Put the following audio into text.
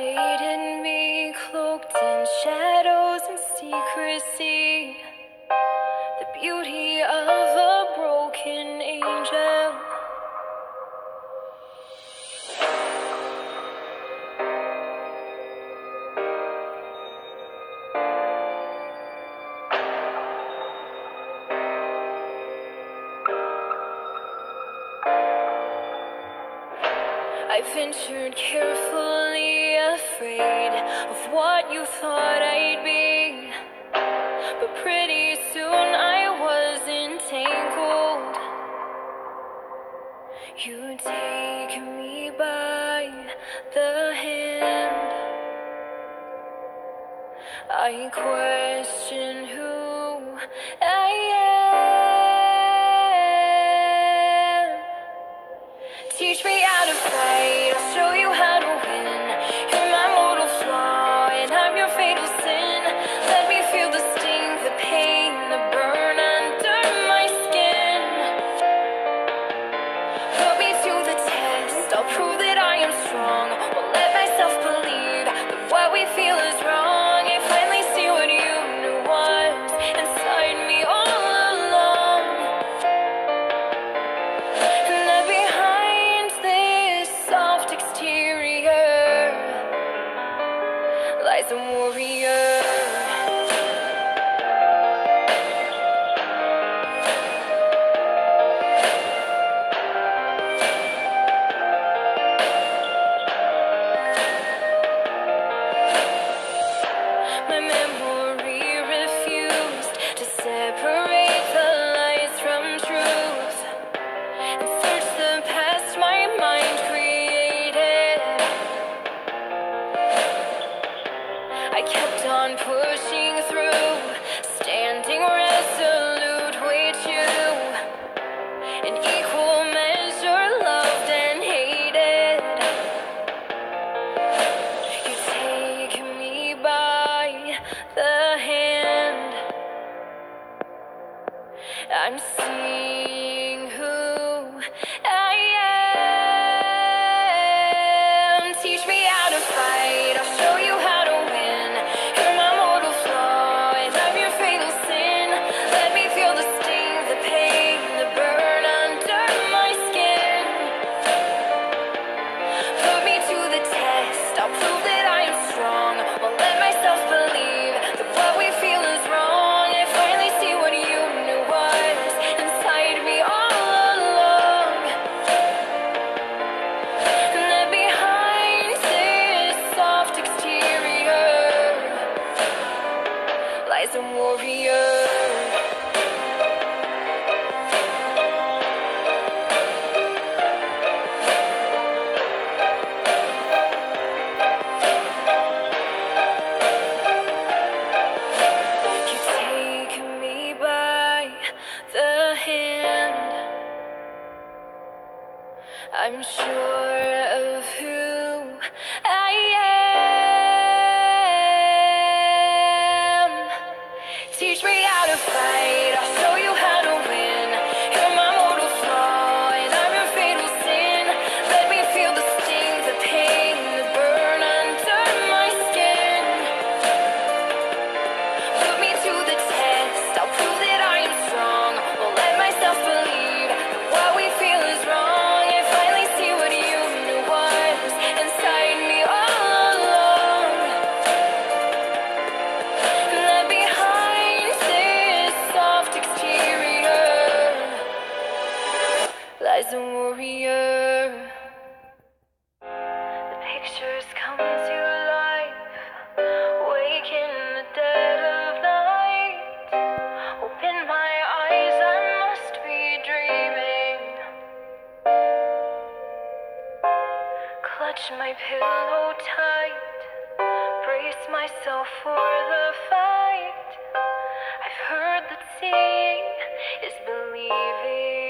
fascinated me, cloaked in shadows and secrecy. The beauty of a broken angel. I ventured carefully, afraid of what you thought I'd be. But pretty soon I was entangled. You take me by the hand. I question who I am. Teach me how to fight, I'll show you how to win. You're my mortal flaw, and I'm your fatal sin. Let me feel the sting, the pain, the burn under my skin. Put me to the test, I'll prove that I am strong. Won't let myself believe that what we feel is wrong. I finally see what you knew was inside me all along. And that behind this soft exterior lies a warrior. My memory refused to separate the lies from truth and search the past my mind created. I kept on pushing through, standing resolute with you, in equal measure loved and hated. You take me by the hand. I'm seeing who I am. Teach me how to fight, I'll show you how to win. You're my mortal flaw, and I'm your fatal sin. Let me feel the sting, the pain, the burn under my skin. Put me to the test, I'll prove that I am strong. Won't let myself believe that what we feel is wrong. I finally see what you knew was inside me all along. And that behind this soft exterior lies a warrior. You take me by the hand. I'm sure of who I am. Teach me how to fight, I'll show you how to win. You're my mortal flaw, and I'm your fatal sin. Let me feel the sting, the pain, the burn under my skin. Put me to the test, I'll prove that I am strong. Won't let myself believe that what we feel is wrong. I finally see what you knew was inside me all along. And that behind this soft exterior lies a warrior. The pictures come to life, wake in the dead of night. Open my eyes, I must be dreaming. Clutch my pillow tight, brace myself for the fight. I've heard that seeing is believing.